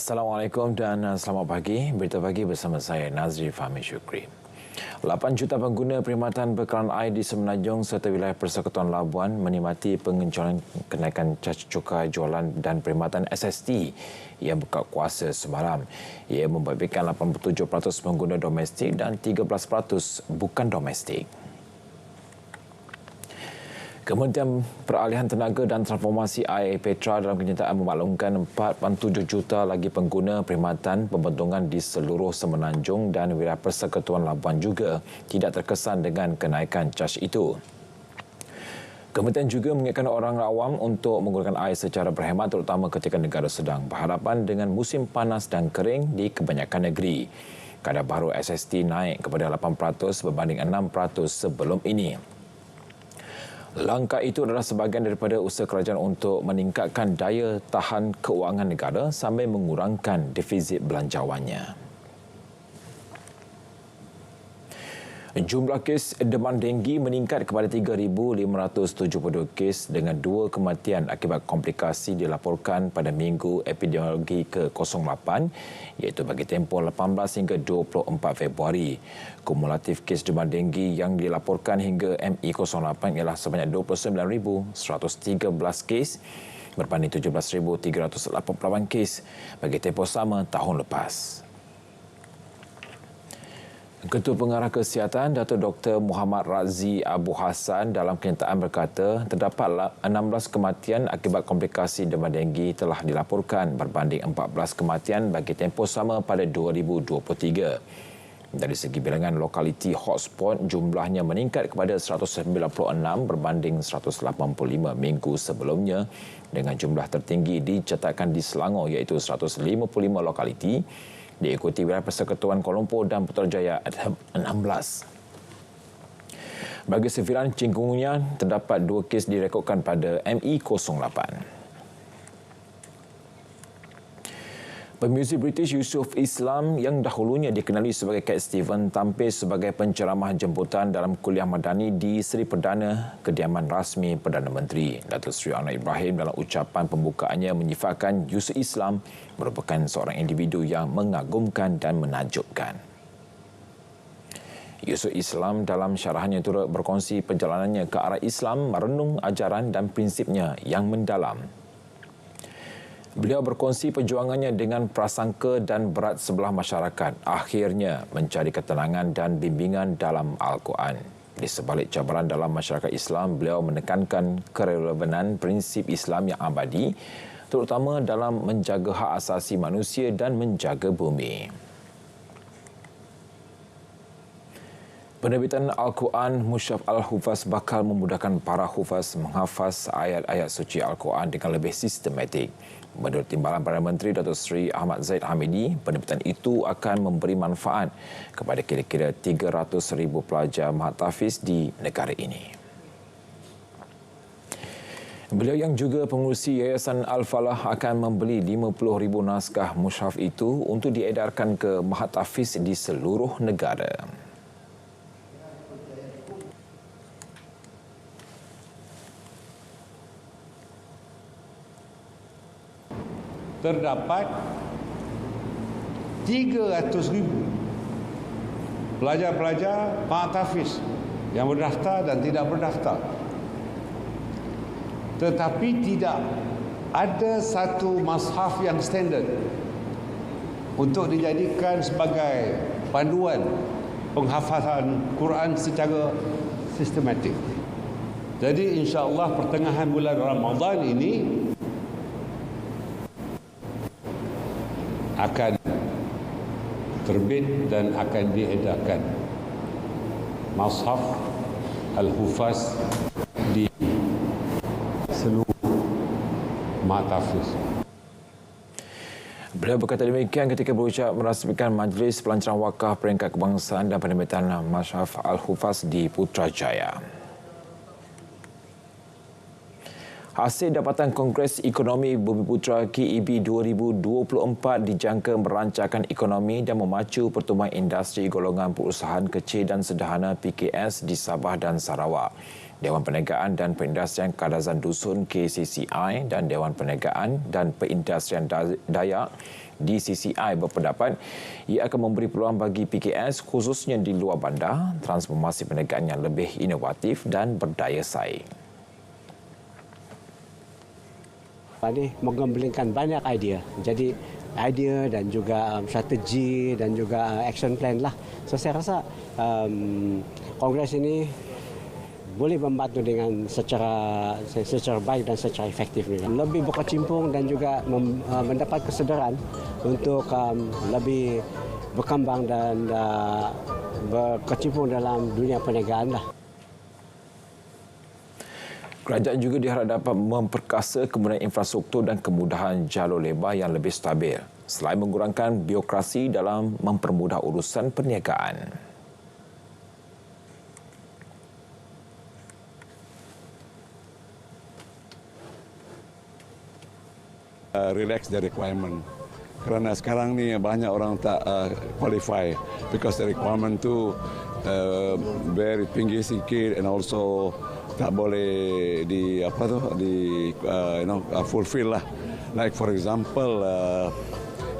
Assalamualaikum dan selamat pagi. Berita pagi bersama saya Nazri Fahmi Syukri. 8 juta pengguna perkhidmatan bekalan air di Semenanjung serta wilayah Persekutuan Labuan menikmati pengencuran kenaikan caj cukai jualan dan perkhidmatan SST yang buka kuasa semalam. Ia membabitkan 87% pengguna domestik dan 13% bukan domestik. Kementerian Peralihan Tenaga dan Transformasi Air Petra dalam kenyataan memaklumkan 4.7 juta lagi pengguna perkhidmatan pembentungan di seluruh Semenanjung dan wilayah Persekutuan Labuan juga tidak terkesan dengan kenaikan caj itu. Kementerian juga mengingatkan orang awam untuk menggunakan air secara berhemat terutama ketika negara sedang berhadapan dengan musim panas dan kering di kebanyakan negeri. Kadar baru SST naik kepada 8% berbanding 6% sebelum ini. Langkah itu adalah sebahagian daripada usaha kerajaan untuk meningkatkan daya tahan keuangan negara sambil mengurangkan defisit belanjawannya. Jumlah kes demam denggi meningkat kepada 3,572 kes dengan 2 kematian akibat komplikasi dilaporkan pada Minggu Epidemiologi ke-08 iaitu bagi tempoh 18 hingga 24 Februari. Kumulatif kes demam denggi yang dilaporkan hingga ME08 ialah sebanyak 29,113 kes berbanding 17,388 kes bagi tempoh sama tahun lepas. Ketua Pengarah Kesihatan Datuk Dr. Muhammad Razi Abu Hassan dalam kenyataan berkata terdapat 16 kematian akibat komplikasi demam denggi telah dilaporkan berbanding 14 kematian bagi tempoh sama pada 2023. Dari segi bilangan lokaliti hotspot jumlahnya meningkat kepada 196 berbanding 185 minggu sebelumnya dengan jumlah tertinggi dicatatkan di Selangor iaitu 155 lokaliti diikuti wilayah Persekutuan Kuala Lumpur dan Putrajaya 16. Bagi sefiran chikungunya, terdapat 2 kes direkodkan pada ME08. Pemuzik British Yusuf Islam yang dahulunya dikenali sebagai Cat Stevens tampil sebagai penceramah jemputan dalam kuliah madani di Seri Perdana Kediaman Rasmi Perdana Menteri. Datuk Seri Anwar Ibrahim dalam ucapan pembukaannya menyifatkan Yusuf Islam merupakan seorang individu yang mengagumkan dan menakjubkan. Yusuf Islam dalam syarahannya turut berkongsi perjalanannya ke arah Islam, merenung ajaran dan prinsipnya yang mendalam. Beliau berkongsi perjuangannya dengan prasangka dan berat sebelah masyarakat, akhirnya mencari ketenangan dan bimbingan dalam Al-Quran. Di sebalik cabaran dalam masyarakat Islam, beliau menekankan kerelevanan prinsip Islam yang abadi, terutama dalam menjaga hak asasi manusia dan menjaga bumi. Penerbitan Al-Quran Mushaf Al-Hufaz bakal memudahkan para hufaz menghafaz ayat-ayat suci Al-Quran dengan lebih sistematik. Menurut Timbalan Perdana Menteri Datuk Seri Ahmad Zaid Hamidi, penerbitan itu akan memberi manfaat kepada kira-kira 300,000 pelajar muhtafiz di negara ini. Beliau yang juga pengurusi Yayasan Al-Falah akan membeli 50,000 naskah mushaf itu untuk diedarkan ke muhtafiz di seluruh negara. Terdapat 300,000 pelajar-pelajar muhtafiz yang berdaftar dan tidak berdaftar. Tetapi tidak ada satu mushaf yang standard untuk dijadikan sebagai panduan penghafazan Quran secara sistematik. Jadi insya-Allah pertengahan bulan Ramadan ini akan terbit dan akan diedarkan mushaf Al-Hufaz di seluruh muhtafiz. Beliau berkata demikian ketika berucap merasmikan Majlis Pelancaran Wakaf Peringkat Kebangsaan dan penerbitan mushaf Al-Hufaz di Putrajaya. Hasil dapatan Kongres Ekonomi Bumiputra KEB 2024 dijangka merancangkan ekonomi dan memacu pertumbuhan industri golongan perusahaan kecil dan sederhana PKS di Sabah dan Sarawak. Dewan Perniagaan dan Perindustrian Kadazan Dusun KCCI dan Dewan Perniagaan dan Perindustrian Dayak DCCI berpendapat ia akan memberi peluang bagi PKS khususnya di luar bandar transformasi perniagaan yang lebih inovatif dan berdaya saing. Ini menggabungkan banyak idea. Jadi idea dan juga strategi dan juga action plan lah. So saya rasa kongres ini boleh membantu dengan secara baik dan secara efektif. Lebih berkecimpung dan juga mendapat kesedaran untuk lebih berkembang dan berkecimpung dalam dunia perniagaan lah. Kerajaan juga diharap dapat memperkasa kemudahan infrastruktur dan kemudahan jalur lebar yang lebih stabil selain mengurangkan birokrasi dalam mempermudah urusan perniagaan. Relax the requirement. Kerana sekarang ni banyak orang tak qualify because the requirement tu very tinggi sikit and also tak boleh fulfill lah. Like for example,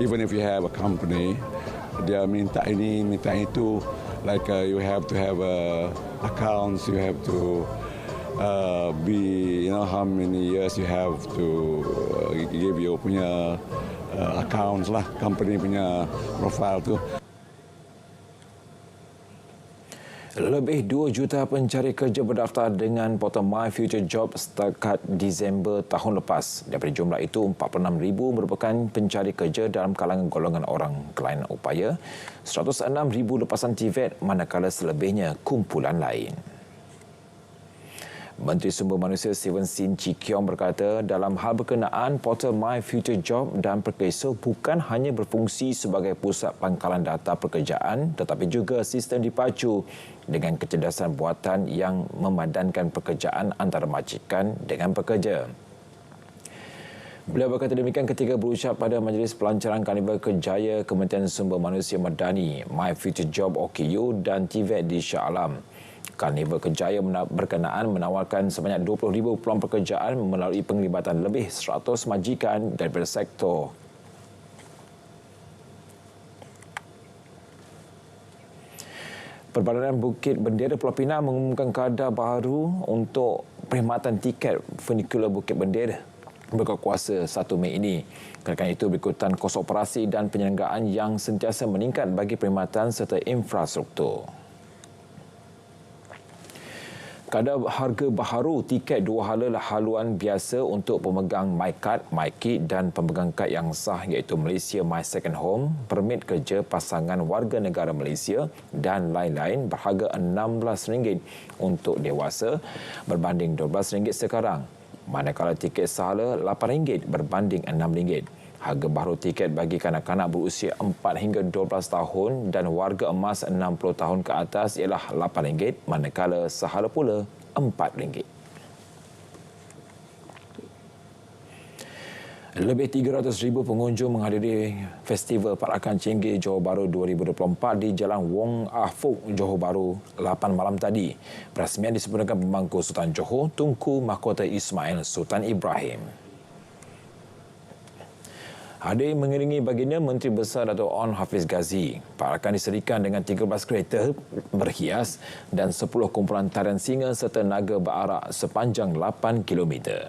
even if you have a company, dia minta ini, minta itu. Like you have to have accounts, you have to how many years you have to give your punya accounts lah, company punya profile tu. Lebih 2 juta pencari kerja berdaftar dengan portal My Future Job setakat Disember tahun lepas. Daripada jumlah itu, 46,000 merupakan pencari kerja dalam kalangan golongan orang kelainan upaya, 106,000 lepasan TVET manakala selebihnya kumpulan lain. Menteri Sumber Manusia Steven Sin Chi Kiong berkata dalam hal berkenaan portal My Future Job dan Perkeso bukan hanya berfungsi sebagai pusat pangkalan data pekerjaan tetapi juga sistem dipacu dengan kecerdasan buatan yang memadankan pekerjaan antara majikan dengan pekerja. Beliau berkata demikian ketika berucap pada Majlis Pelancaran Karnival Kerjaya Kementerian Sumber Manusia Madani, My Future Job OKU dan TVET di Shah Alam. Karnival Kerjaya berkenaan menawarkan sebanyak 20,000 peluang pekerjaan melalui penglibatan lebih 100 majikan daripada sektor. Perbadanan Bukit Bendera Pulau Pinang mengumumkan kadar baru untuk perkhidmatan tiket funicular Bukit Bendera berkuasa kuasa 1 Mei ini. Kerana itu berikutan kos operasi dan penyelenggaraan yang sentiasa meningkat bagi perkhidmatan serta infrastruktur. Kadar harga baharu tiket 2 hala haluan biasa untuk pemegang MyCard, MyKit dan pemegang kad yang sah iaitu Malaysia My Second Home, permit kerja pasangan warga negara Malaysia dan lain-lain berharga RM16 untuk dewasa berbanding RM12 sekarang. Manakala tiket sahala RM8 berbanding RM6. Harga baharu tiket bagi kanak-kanak berusia 4 hingga 12 tahun dan warga emas 60 tahun ke atas ialah RM8, manakala sahala pula RM4. Lebih 300,000 pengunjung menghadiri Festival Perakan Cenggih Johor Bahru 2024 di Jalan Wong Ah Fuk, Johor Bahru 8 malam tadi. Perasmian disempurnakan Pemangku Sultan Johor Tunku Mahkota Ismail Sultan Ibrahim. Hadir mengiringi baginda Menteri Besar Dato' On Hafiz Ghazi. Perakan diserikan dengan 13 kereta berhias dan 10 kumpulan tarian singa serta naga berarak sepanjang 8 km.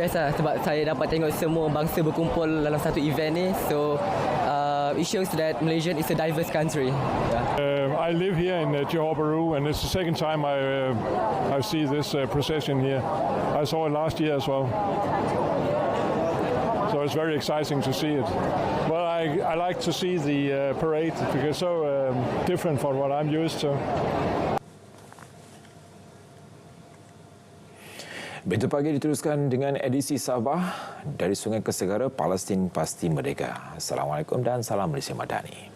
Best lah sebab saya dapat tengok semua bangsa berkumpul dalam satu event ni. So it shows that Malaysia is a diverse country. I live here in Johor Bahru, and it's the second time I see this procession here. I saw it last year as well, so it's very exciting to see it. Well, I like to see the parade because it's so different from what I'm used to. Berita pagi diteruskan dengan edisi Sabah dari Sungai ke Segara, Palestin pasti merdeka. Assalamualaikum dan salam Malaysia Madani.